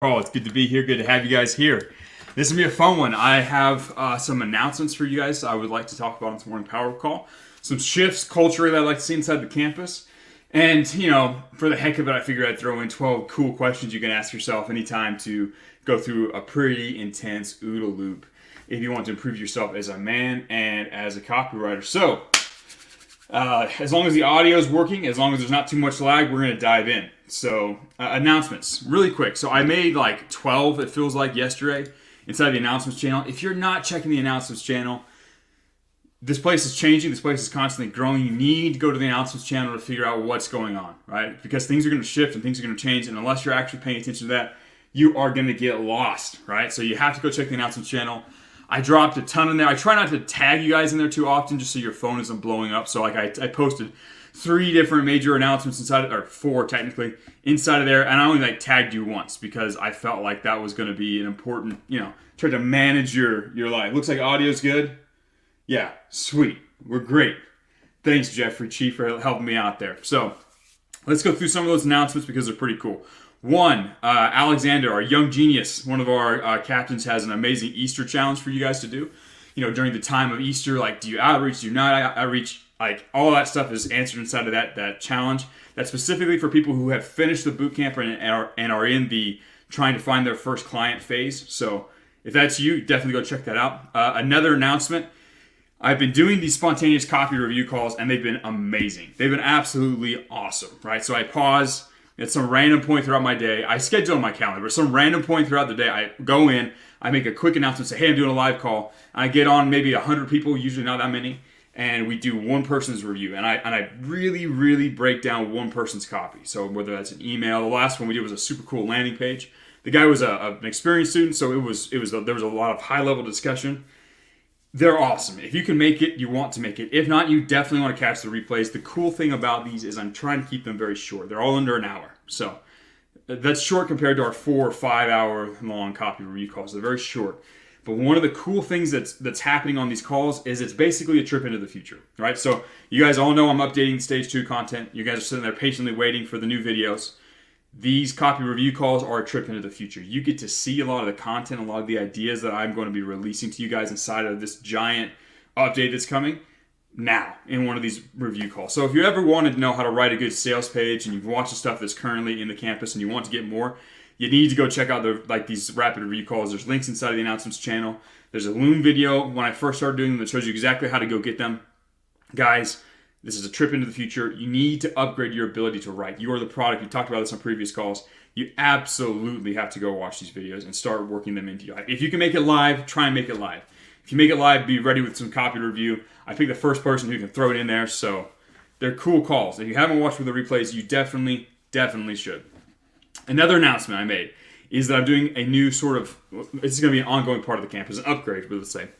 Oh, it's good to be here. Good to have you guys here. This is going to be a fun one. I have some announcements for you guys I would like to talk about on this morning power call. Some shifts culturally that I'd like to see inside the campus. And, for the heck of it, I figured I'd throw in 12 cool questions you can ask yourself anytime to go through a pretty intense OODA loop if you want to improve yourself as a man and as a copywriter. So, as long as the audio is working, as long as there's not too much lag, we're going to dive in. So, announcements, really quick. So, I made like 12, it feels like, yesterday inside the announcements channel. If you're not checking the announcements channel, this place is changing. This place is constantly growing. You need to go to the announcements channel to figure out what's going on, right? Because things are going to shift and things are going to change. And unless you're actually paying attention to that, you are going to get lost, right? So, you have to go check the announcements channel. I dropped a ton in there. I try not to tag you guys in there too often just so your phone isn't blowing up. So, like, I posted 3 different major announcements inside of, or 4 technically, inside of there. And I only tagged you once because I felt like that was going to be an important, try to manage your life. Looks like audio's good. Yeah, sweet. We're great. Thanks, Jeffrey Chief, for helping me out there. So, let's go through some of those announcements because they're pretty cool. One, Alexander, our young genius, one of our captains, has an amazing Easter challenge for you guys to do. During the time of Easter, do you outreach, do you not outreach? All that stuff is answered inside of that challenge. That's specifically for people who have finished the boot camp and are in the trying to find their first client phase. So if that's you, definitely go check that out. Another announcement. I've been doing these spontaneous copy review calls, and they've been amazing. They've been absolutely awesome, right? So I pause at some random point throughout my day. I schedule on my calendar, but some random point throughout the day, I go in, I make a quick announcement, say, hey, I'm doing a live call. I get on maybe 100 people, usually not that many, and we do one person's review. And I really, really break down one person's copy. So whether that's an email, the last one we did was a super cool landing page. The guy was an experienced student, so there was a lot of high-level discussion. They're awesome. If you can make it, you want to make it. If not, you definitely want to catch the replays. The cool thing about these is I'm trying to keep them very short. They're all under an hour. So that's short compared to our 4 or 5 hour long copy review calls. They're very short. But one of the cool things that's happening on these calls is it's basically a trip into the future, right? So you guys all know I'm updating stage 2 content. You guys are sitting there patiently waiting for the new videos. These copy review calls are a trip into the future. You get to see a lot of the content, a lot of the ideas that I'm going to be releasing to you guys inside of this giant update that's coming now in one of these review calls. So if you ever wanted to know how to write a good sales page and you've watched the stuff that's currently in the campus and you want to get more, you need to go check out these rapid review calls. There's links inside of the announcements channel. There's a Loom video when I first started doing them that shows you exactly how to go get them. Guys, this is a trip into the future. You need to upgrade your ability to write. You are the product. We talked about this on previous calls. You absolutely have to go watch these videos and start working them into your life. If you can make it live, try and make it live. If you make it live, be ready with some copy review. I pick the first person who can throw it in there, so they're cool calls. If you haven't watched the replays, you definitely should. Another announcement I made is that I'm doing a new this is going to be an ongoing part of the campus, an upgrade, let's say.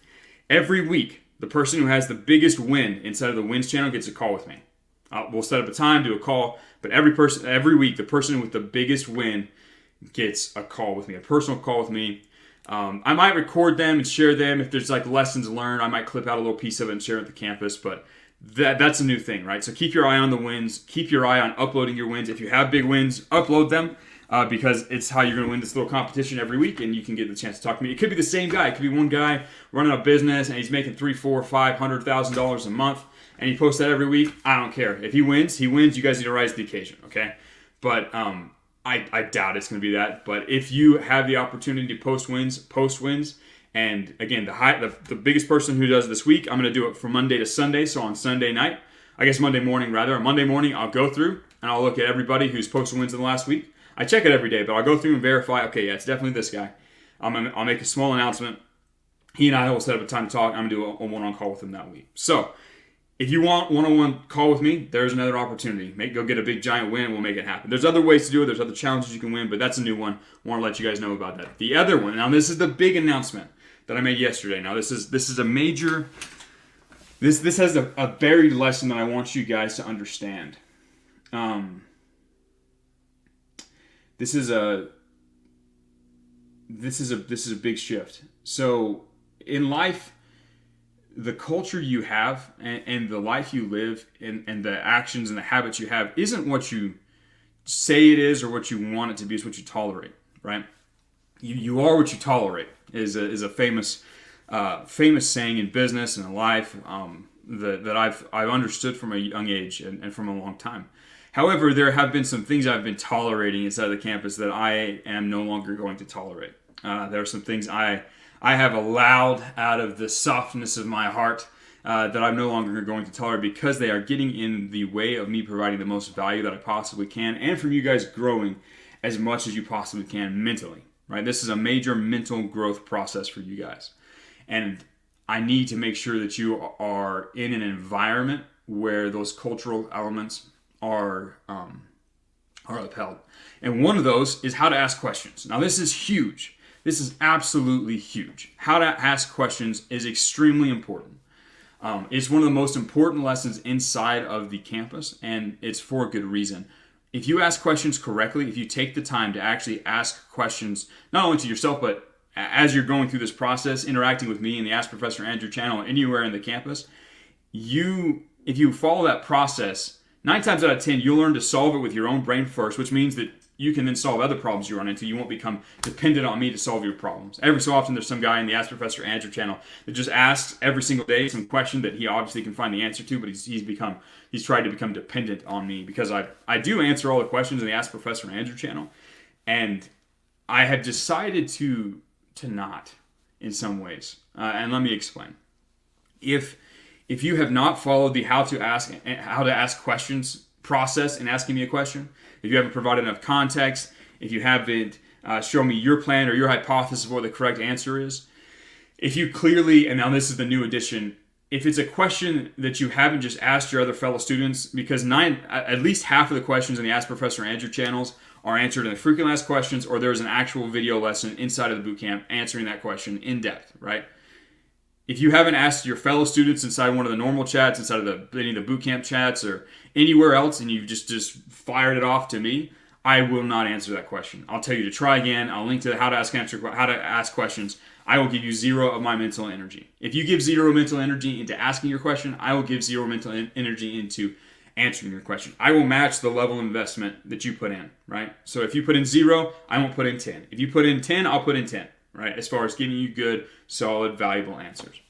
Every week, the person who has the biggest win inside of the wins channel gets a call with me. We'll set up a time, do a call, but every week, the person with the biggest win gets a call with me, a personal call with me. I might record them and share them. If there's lessons learned, I might clip out a little piece of it and share it at the campus, but that's a new thing, right? So keep your eye on the wins. Keep your eye on uploading your wins. If you have big wins, upload them. Because it's how you're going to win this little competition every week, and you can get the chance to talk to me. It could be the same guy. It could be one guy running a business, and he's making $300,000, $400,000, $500,000 a month, and he posts that every week. I don't care. If he wins, he wins. You guys need to rise to the occasion, okay? But I doubt it's going to be that. But if you have the opportunity to post wins. And again, the biggest person who does this week, I'm going to do it from Monday to Sunday. So on Sunday night, I guess Monday morning rather. On Monday morning, I'll go through and I'll look at everybody who's posted wins in the last week. I check it every day, but I'll go through and verify, okay, yeah, it's definitely this guy. I'll make a small announcement. He and I will set up a time to talk. I'm going to do a one-on-one call with him that week. So if you want one-on-one call with me, there's another opportunity. Go get a big, giant win. We'll make it happen. There's other ways to do it. There's other challenges you can win, but that's a new one. I want to let you guys know about that. The other one, now this is the big announcement that I made yesterday. Now this is a major, this has a buried lesson that I want you guys to understand. This is a big shift. So in life, the culture you have and the life you live and the actions and the habits you have isn't what you say it is or what you want it to be. It's what you tolerate, right? you are what you tolerate is a famous famous saying in business and in life, that I've understood from a young age and from a long time. However, there have been some things I've been tolerating inside of the campus that I am no longer going to tolerate. There are some things I have allowed out of the softness of my heart that I'm no longer going to tolerate, because they are getting in the way of me providing the most value that I possibly can, and from you guys growing as much as you possibly can mentally. Right? This is a major mental growth process for you guys. And I need to make sure that you are in an environment where those cultural elements are upheld. And one of those is how to ask questions. Now, this is huge. This is absolutely huge. How to ask questions is extremely important. It's one of the most important lessons inside of the campus, and it's for a good reason. If you ask questions correctly, if you take the time to actually ask questions, not only to yourself, but as you're going through this process, interacting with me in the Ask Professor Andrew channel, anywhere in the campus, if you follow that process, 9 times out of 10, you'll learn to solve it with your own brain first, which means that you can then solve other problems you run into. You won't become dependent on me to solve your problems. Every so often, there's some guy in the Ask Professor Andrew channel that just asks every single day some question that he obviously can find the answer to, but he's tried to become dependent on me, because I do answer all the questions in the Ask Professor Andrew channel, and I have decided to not, in some ways. And let me explain. If you have not followed the how to ask questions process in asking me a question, if you haven't provided enough context, if you haven't shown me your plan or your hypothesis of what the correct answer is, if you clearly, and now this is the new addition, if it's a question that you haven't just asked your other fellow students, because at least half of the questions in the Ask Professor Andrew channels are answered in the frequently asked questions, or there's an actual video lesson inside of the bootcamp answering that question in depth, right? If you haven't asked your fellow students inside one of the normal chats, inside of any of the bootcamp chats, or anywhere else, and you've just fired it off to me, I will not answer that question. I'll tell you to try again. I'll link to how to ask questions. I will give you 0 of my mental energy. If you give 0 mental energy into asking your question, I will give 0 mental energy into answering your question. I will match the level of investment that you put in, right? So if you put in 0, I won't put in 10. If you put in 10, I'll put in 10, right? As far as giving you good, solid, valuable answers.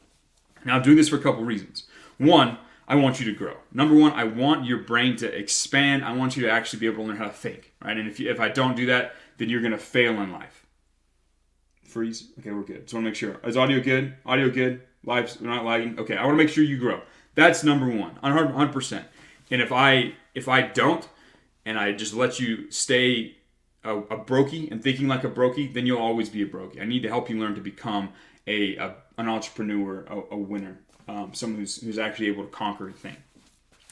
Now, I'm doing this for a couple reasons. One, I want you to grow. Number one, I want your brain to expand. I want you to actually be able to learn how to think, right? And if I don't do that, then you're going to fail in life. Freeze. Okay, we're good. Just want to make sure. Is audio good? Audio good? Live's not lagging? Okay, I want to make sure you grow. That's number one, 100%. And if I don't, and I just let you stay a brokey and thinking like a brokey, then you'll always be a brokey. I need to help you learn to become an entrepreneur, a winner, someone who's actually able to conquer a thing.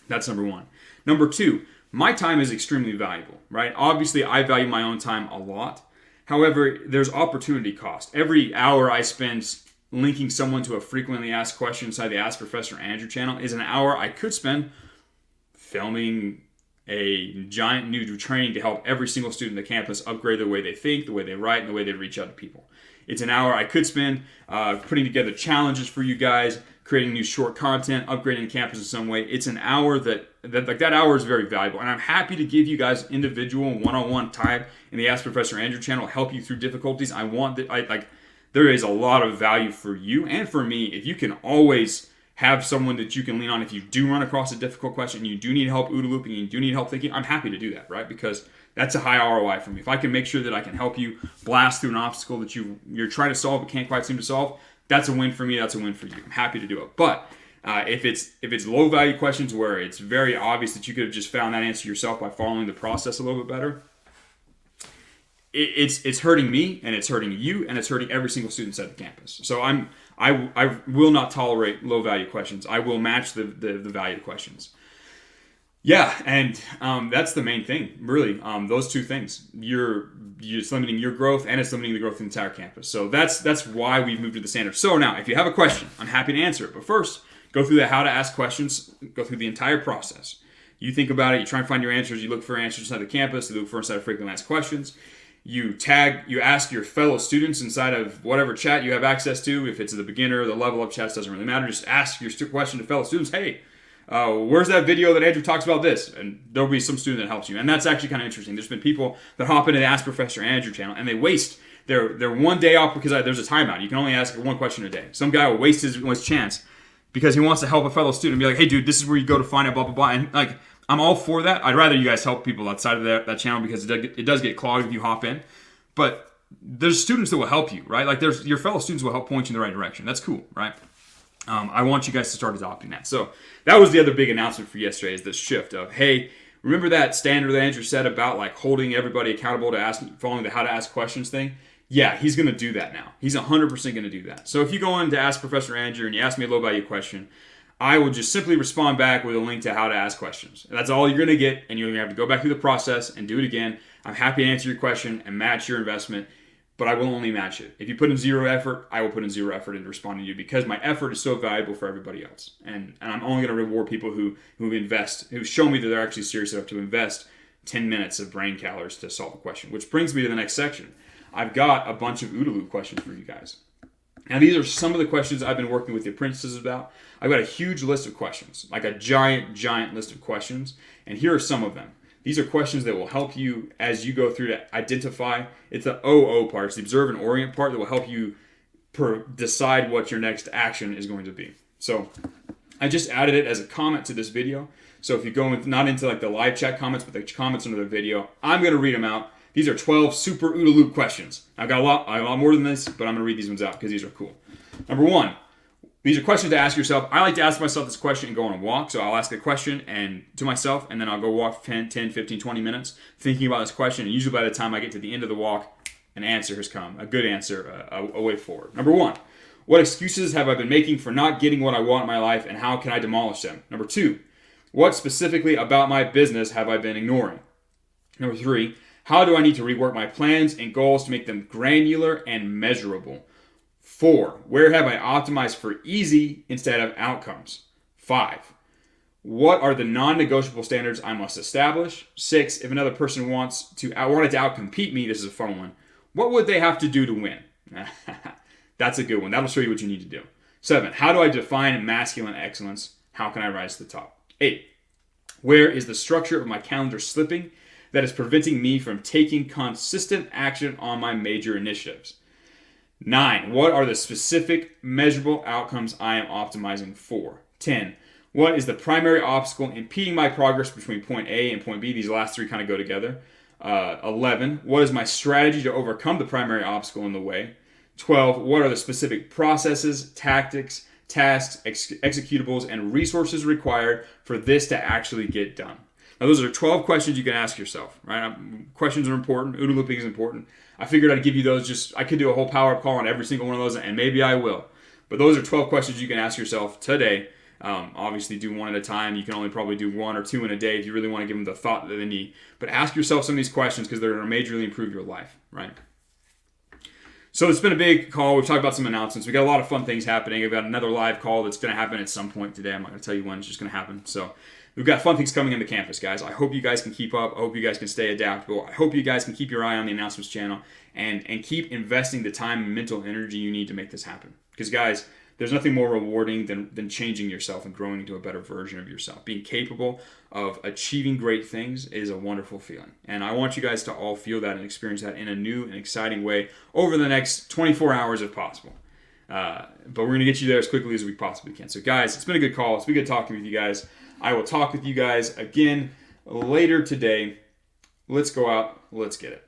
That's number one. Number two, my time is extremely valuable, right? Obviously, I value my own time a lot. However, there's opportunity cost. Every hour I spend linking someone to a frequently asked question inside the Ask Professor Andrew channel is an hour I could spend filming a giant new training to help every single student on the campus upgrade the way they think, the way they write, and the way they reach out to people. It's an hour I could spend putting together challenges for you guys, creating new short content, upgrading the campus in some way. It's an hour that hour is very valuable, and I'm happy to give you guys individual one-on-one time in the Ask Professor Andrew channel, help you through difficulties. There is a lot of value for you and for me if you can always have someone that you can lean on if you do run across a difficult question, you do need help OODA looping, you do need help thinking. I'm happy to do that, right? Because that's a high ROI for me. If I can make sure that I can help you blast through an obstacle that you're trying to solve but can't quite seem to solve, that's a win for me. That's a win for you. I'm happy to do it. But if it's low value questions where it's very obvious that you could have just found that answer yourself by following the process a little bit better, it's hurting me, and it's hurting you, and it's hurting every single student at the campus. So I will not tolerate low value questions. I will match the value questions. Yeah, and that's the main thing, really. Those two things. You're limiting your growth, and it's limiting the growth of the entire campus. So that's why we've moved to the standard. So now, if you have a question, I'm happy to answer it. But first, go through the how to ask questions. Go through the entire process. You think about it. You try and find your answers. You look for answers inside the campus. You look for inside of frequently asked questions. You ask your fellow students inside of whatever chat you have access to. If it's the beginner or the level up chats, doesn't really matter. Just ask your question to fellow students. Hey, where's that video that Andrew talks about this? And there'll be some student that helps you. And that's actually kind of interesting. There's been people that hop into the Ask Professor Andrew channel and they waste They're one day off because there's a timeout. You can only ask one question a day. Some guy will waste his chance because he wants to help a fellow student and be like, hey, dude, this is where you go to find out blah, blah, blah. And like, I'm all for that. I'd rather you guys help people outside of that channel because it does get clogged if you hop in. But there's students that will help you, right? Like your fellow students will help point you in the right direction. That's cool, right? I want you guys to start adopting that. So that was the other big announcement for yesterday, is this shift of, hey, remember that standard that Andrew said about like holding everybody accountable to following the how to ask questions thing? Yeah, he's going to do that now. He's 100% going to do that. So if you go in to ask Professor Andrew and you ask me a low value question, I will just simply respond back with a link to how to ask questions. And that's all you're going to get, and you're going to have to go back through the process and do it again. I'm happy to answer your question and match your investment, but I will only match it. If you put in zero effort, I will put in zero effort into responding to you because my effort is so valuable for everybody else. And I'm only going to reward people who invest, who show me that they're actually serious enough to invest 10 minutes of brain calories to solve a question, which brings me to the next section. I've got a bunch of OODA loop questions for you guys. Now, these are some of the questions I've been working with the apprentices about. I've got a huge list of questions, like a giant list of questions. And here are some of them. These are questions that will help you as you go through to identify. It's the OO part, it's the observe and orient part that will help you decide what your next action is going to be. So I just added it as a comment to this video. So if you go not into like the live chat comments, but the comments under the video, I'm going to read them out. These are 12 super OODA loop questions. I've got a lot more than this, but I'm going to read these ones out because these are cool. Number one, these are questions to ask yourself. I like to ask myself this question and go on a walk. So I'll ask a question to myself, and then I'll go walk 10, 15, 20 minutes thinking about this question. And usually by the time I get to the end of the walk, an answer has come, a good answer, a way forward. Number one, what excuses have I been making for not getting what I want in my life, and how can I demolish them? Number two, what specifically about my business have I been ignoring? Number three, how do I need to rework my plans and goals to make them granular and measurable? 4, where have I optimized for easy instead of outcomes? 5, what are the non-negotiable standards I must establish? 6, if another person wanted to outcompete me, this is a fun one, what would they have to do to win? That's a good one. That'll show you what you need to do. 7, how do I define masculine excellence? How can I rise to the top? 8, where is the structure of my calendar slipping that is preventing me from taking consistent action on my major initiatives? 9, what are the specific measurable outcomes I am optimizing for? 10, what is the primary obstacle impeding my progress between point A and point B? These last three kind of go together. 11, what is my strategy to overcome the primary obstacle in the way? 12, what are the specific processes, tactics, tasks, executables, and resources required for this to actually get done? Now, those are 12 questions you can ask yourself, right? Questions are important. OODA looping is important. I figured I'd give you those. I could do a whole power-up call on every single one of those, and maybe I will. But those are 12 questions you can ask yourself today. Obviously, do one at a time. You can only probably do 1 or 2 in a day if you really want to give them the thought that they need. But ask yourself some of these questions because they're going to majorly improve your life, right? So it's been a big call. We've talked about some announcements. We got a lot of fun things happening. We've got another live call that's going to happen at some point today. I'm not going to tell you when. It's just going to happen. So we've got fun things coming into campus, guys. I hope you guys can keep up. I hope you guys can stay adaptable. I hope you guys can keep your eye on the announcements channel and keep investing the time and mental energy you need to make this happen. Because, guys, there's nothing more rewarding than changing yourself and growing into a better version of yourself. Being capable of achieving great things is a wonderful feeling. And I want you guys to all feel that and experience that in a new and exciting way over the next 24 hours if possible. But we're going to get you there as quickly as we possibly can. So, guys, it's been a good call. It's been good talking with you guys. I will talk with you guys again later today. Let's go out. Let's get it.